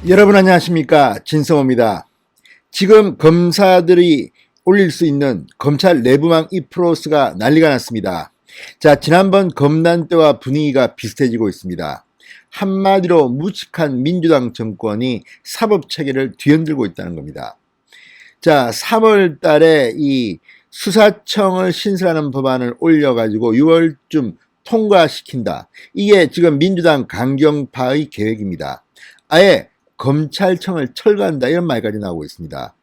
여러분 안녕하십니까, 진성호입니다. 지금 검사들이 올릴 수 있는 검찰 내부망 이프로스가 난리가 났습니다. 자, 지난번 검난 때와 분위기가 비슷해지고 있습니다. 한마디로 무식한 민주당 정권이 사법체계를 뒤흔들고 있다는 겁니다. 자, 3월 달에 이 수사청을 신설하는 법안을 올려가지고 6월쯤 통과시킨다. 이게 지금 민주당 강경파의 계획입니다. 아예 검찰청을 철거한다, 이런 말까지 나오고 있습니다.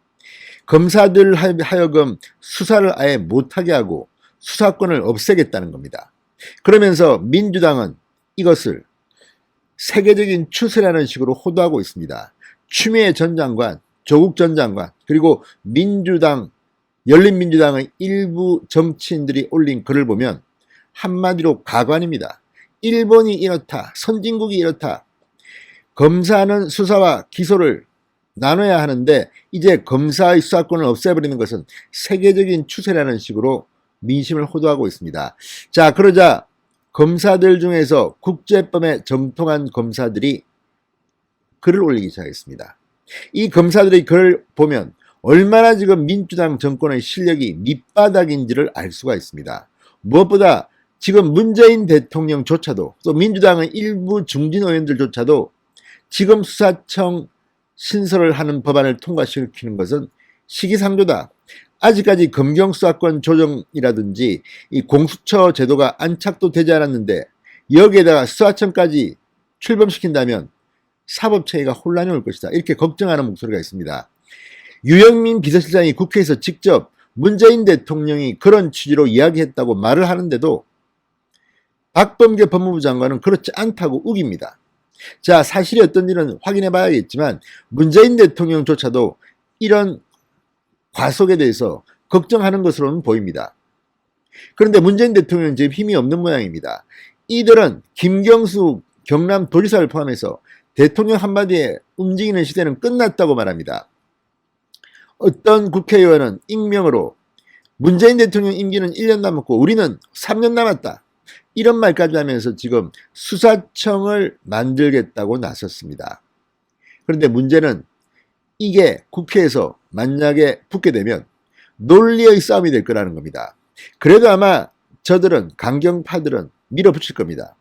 검사들 하여금 수사를 아예 못하게 하고 수사권을 없애겠다는 겁니다. 그러면서 민주당은 이것을 세계적인 추세라는 식으로 호도하고 있습니다. 추미애 전 장관, 조국 전 장관, 그리고 민주당, 열린민주당의 일부 정치인들이 올린 글을 보면 한마디로 가관입니다. 일본이 이렇다, 선진국이 이렇다. 검사는 수사와 기소를 나눠야 하는데 이제 검사의 수사권을 없애버리는 것은 세계적인 추세라는 식으로 민심을 호도하고 있습니다. 자, 그러자 검사들 중에서 국제법에 정통한 검사들이 글을 올리기 시작했습니다. 이 검사들의 글을 보면 얼마나 지금 민주당 정권의 실력이 밑바닥인지를 알 수가 있습니다. 무엇보다 지금 문재인 대통령조차도, 또 민주당의 일부 중진 의원들조차도 지금 수사청 신설을 하는 법안을 통과시키는 것은 시기상조다. 아직까지 검경수사권 조정이라든지 이 공수처 제도가 안착도 되지 않았는데 여기에다가 수사청까지 출범시킨다면 사법체계가 혼란이 올 것이다, 이렇게 걱정하는 목소리가 있습니다. 유영민 비서실장이 국회에서 직접 문재인 대통령이 그런 취지로 이야기했다고 말을 하는데도 박범계 법무부 장관은 그렇지 않다고 우깁니다. 자, 사실이 어떤지는 확인해 봐야겠지만 문재인 대통령조차도 이런 과속에 대해서 걱정하는 것으로는 보입니다. 그런데 문재인 대통령은 지금 힘이 없는 모양입니다. 이들은 김경수 경남도지사를 포함해서 대통령 한마디에 움직이는 시대는 끝났다고 말합니다. 어떤 국회의원은 익명으로 문재인 대통령 임기는 1년 남았고 우리는 3년 남았다, 이런 말까지 하면서 지금 수사청을 만들겠다고 나섰습니다. 그런데 문제는 이게 국회에서 만약에 붙게 되면 논리의 싸움이 될 거라는 겁니다. 그래도 아마 저들은, 강경파들은 밀어붙일 겁니다.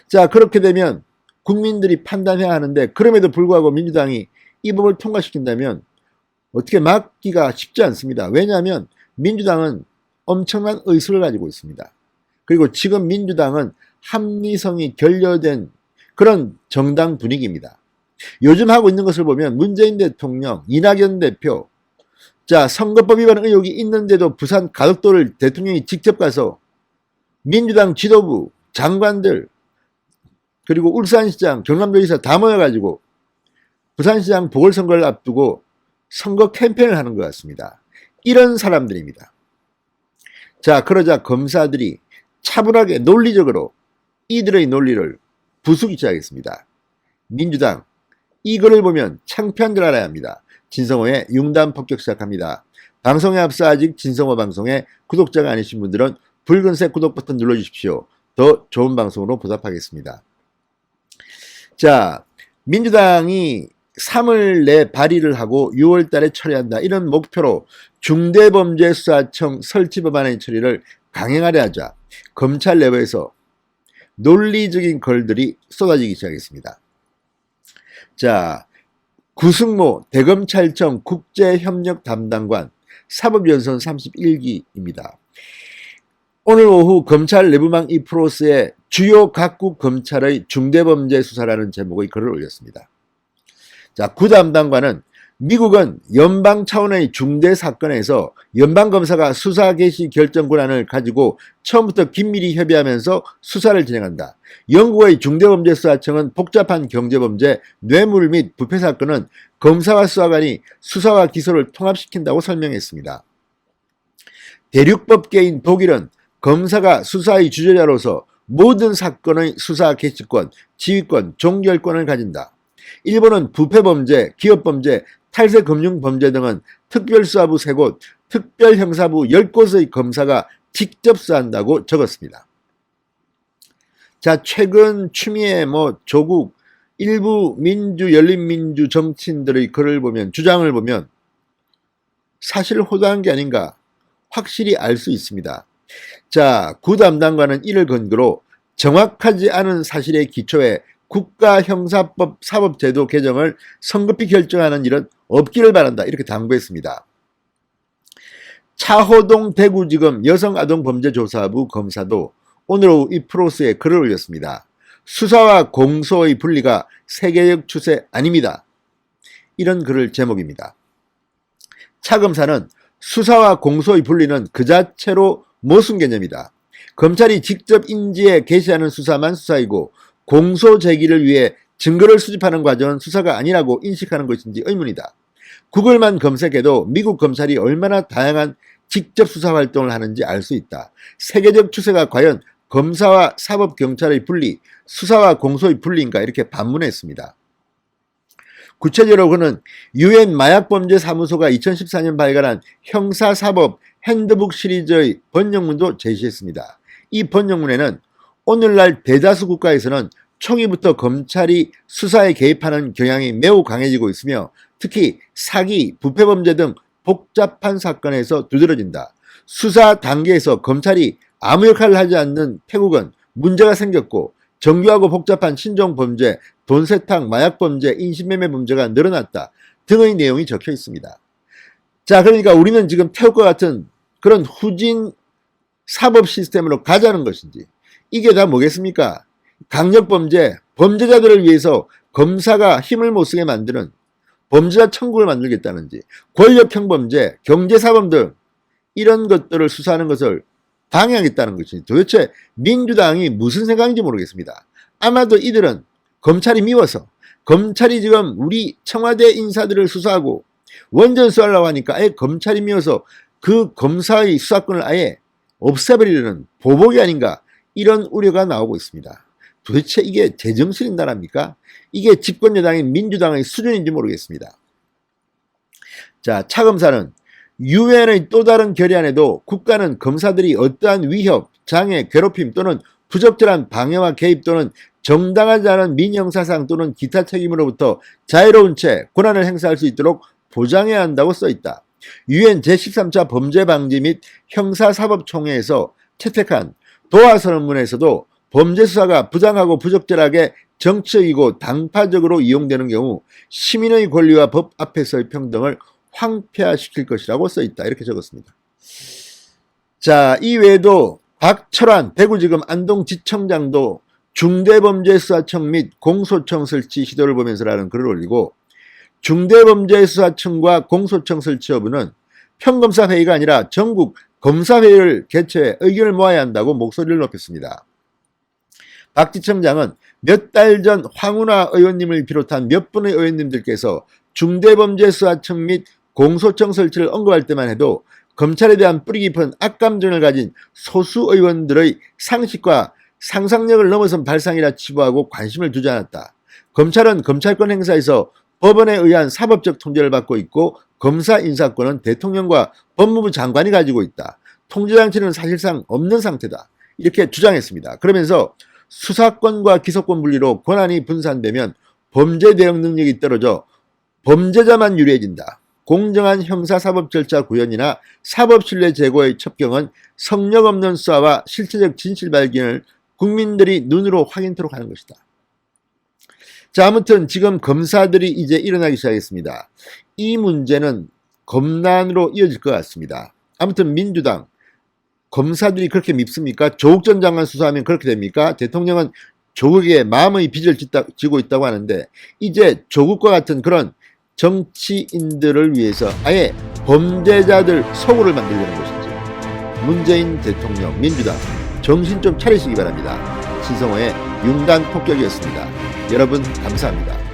자, 그렇게 되면 국민들이 판단해야 하는데 그럼에도 불구하고 민주당이 이 법을 통과시킨다면 어떻게 막기가 쉽지 않습니다. 왜냐하면 민주당은 엄청난 의술을 가지고 있습니다. 그리고 지금 민주당은 합리성이 결여된 그런 정당 분위기입니다. 요즘 하고 있는 것을 보면 문재인 대통령, 이낙연 대표, 자, 선거법 위반 의혹이 있는데도 부산 가덕도를 대통령이 직접 가서 민주당 지도부, 장관들, 그리고 울산시장, 경남도지사 다 모여가지고 부산시장 보궐선거를 앞두고 선거 캠페인을 하는 것 같습니다. 이런 사람들입니다. 자, 그러자 검사들이 차분하게 논리적으로 이들의 논리를 부수기 시작했습니다. 민주당, 이 글을 보면 창피한 줄 알아야 합니다. 진성호의 융단 폭격 시작합니다. 방송에 앞서 아직 진성호 방송에 구독자가 아니신 분들은 붉은색 구독 버튼 눌러주십시오. 더 좋은 방송으로 보답하겠습니다. 자, 민주당이 3월 내 발의를 하고 6월 달에 처리한다, 이런 목표로 중대범죄수사청 설치 법안의 처리를 강행하려 하자 검찰 내부에서 논리적인 글들이 쏟아지기 시작했습니다. 자, 구승모 대검찰청 국제협력 담당관, 사법연수원 31기입니다. 오늘 오후 검찰 내부망 이프로스의 주요 각국 검찰의 중대범죄 수사라는 제목의 글을 올렸습니다. 자, 구 담당관은 미국은 연방 차원의 중대 사건에서 연방검사가 수사 개시 결정 권한을 가지고 처음부터 긴밀히 협의하면서 수사를 진행한다. 영국의 중대범죄수사청은 복잡한 경제범죄, 뇌물 및 부패 사건은 검사와 수사관이 수사와 기소를 통합시킨다고 설명했습니다. 대륙법계인 독일은 검사가 수사의 주재자로서 모든 사건의 수사 개시권, 지휘권, 종결권을 가진다. 일본은 부패범죄, 기업범죄, 탈세금융범죄 등은 특별수사부 3곳, 특별형사부 10곳의 검사가 직접 수사한다고 적었습니다. 자, 최근 추미애 조국 일부 열린민주 정치인들의 글을 보면, 주장을 보면 사실 호도한 게 아닌가 확실히 알 수 있습니다. 자, 구 담당관은 이를 근거로 정확하지 않은 사실의 기초에 국가형사법 사법제도 개정을 성급히 결정하는 일은 없기를 바란다, 이렇게 당부했습니다. 차호동 대구지검 여성아동범죄조사부 검사도 오늘 오후 이 프로스에 글을 올렸습니다. 수사와 공소의 분리가 세계적 추세 아닙니다. 이런 글을 제목입니다. 차 검사는 수사와 공소의 분리는 그 자체로 모순 개념이다. 검찰이 직접 인지해 개시하는 수사만 수사이고 공소 제기를 위해 증거를 수집하는 과정은 수사가 아니라고 인식하는 것인지 의문이다. 구글만 검색해도 미국 검찰이 얼마나 다양한 직접 수사 활동을 하는지 알 수 있다. 세계적 추세가 과연 검사와 사법경찰의 분리, 수사와 공소의 분리인가, 이렇게 반문했습니다. 구체적으로 그는 유엔 마약범죄사무소가 2014년 발간한 형사사법 핸드북 시리즈의 번역문도 제시했습니다. 이 번역문에는 오늘날 대다수 국가에서는 초기부터 검찰이 수사에 개입하는 경향이 매우 강해지고 있으며 특히 사기, 부패범죄 등 복잡한 사건에서 두드러진다. 수사 단계에서 검찰이 아무 역할을 하지 않는 태국은 문제가 생겼고 정교하고 복잡한 신종범죄, 돈세탁, 마약범죄, 인신매매 범죄가 늘어났다 등의 내용이 적혀 있습니다. 자, 그러니까 우리는 지금 태국과 같은 그런 후진 사법 시스템으로 가자는 것인지, 이게 다 뭐겠습니까? 강력범죄, 범죄자들을 위해서 검사가 힘을 못 쓰게 만드는 범죄자 천국을 만들겠다는지, 권력형 범죄, 경제사범 등 이런 것들을 수사하는 것을 방해하겠다는 것인지, 도대체 민주당이 무슨 생각인지 모르겠습니다. 아마도 이들은 검찰이 미워서, 검찰이 지금 우리 청와대 인사들을 수사하고 원전 수사하려고 하니까 아예 검찰이 미워서 그 검사의 수사권을 아예 없애버리려는 보복이 아닌가, 이런 우려가 나오고 있습니다. 도대체 이게 제정신인 나라입니까? 이게 집권여당인 민주당의 수준인지 모르겠습니다. 자, 차 검사는 유엔의 또 다른 결의안에도 국가는 검사들이 어떠한 위협, 장애, 괴롭힘 또는 부적절한 방해와 개입 또는 정당하지 않은 민형사상 또는 기타 책임으로부터 자유로운 채 권한을 행사할 수 있도록 보장해야 한다고 써있다. 유엔 제13차 범죄방지 및 형사사법총회에서 채택한 도하 선언문에서도 범죄 수사가 부당하고 부적절하게 정치적이고 당파적으로 이용되는 경우 시민의 권리와 법 앞에서의 평등을 황폐화시킬 것이라고 써있다, 이렇게 적었습니다. 자, 이 외에도 박철환 대구지검 안동지청장도 중대범죄수사청 및 공소청 설치 시도를 보면서라는 글을 올리고, 중대범죄수사청과 공소청 설치 여부는 평검사회의가 아니라 전국 검사회의를 개최해 의견을 모아야 한다고 목소리를 높였습니다. 박 지청장은 몇 달 전 황운하 의원님을 비롯한 몇 분의 의원님들께서 중대범죄수사청 및 공소청 설치를 언급할 때만 해도 검찰에 대한 뿌리 깊은 악감정을 가진 소수 의원들의 상식과 상상력을 넘어선 발상이라 치부하고 관심을 두지 않았다. 검찰은 검찰권 행사에서 법원에 의한 사법적 통제를 받고 있고 검사 인사권은 대통령과 법무부 장관이 가지고 있다. 통제장치는 사실상 없는 상태다, 이렇게 주장했습니다. 그러면서 수사권과 기소권 분리로 권한이 분산되면 범죄 대응 능력이 떨어져 범죄자만 유리해진다. 공정한 형사사법 절차 구현이나 사법신뢰 제고의 첩경은 성역 없는 수사와 실체적 진실 발견을 국민들이 눈으로 확인토록 하는 것이다. 자, 아무튼 지금 검사들이 이제 일어나기 시작했습니다. 이 문제는 검난으로 이어질 것 같습니다. 아무튼 민주당, 검사들이 그렇게 밉습니까? 조국 전 장관 수사하면 그렇게 됩니까? 대통령은 조국의 마음의 빚을 지고 있다고 하는데 이제 조국과 같은 그런 정치인들을 위해서 아예 범죄자들 서구를 만들려는 것인지, 문재인 대통령, 민주당 정신 좀 차리시기 바랍니다. 신성호의 융단 폭격이었습니다. 여러분 감사합니다.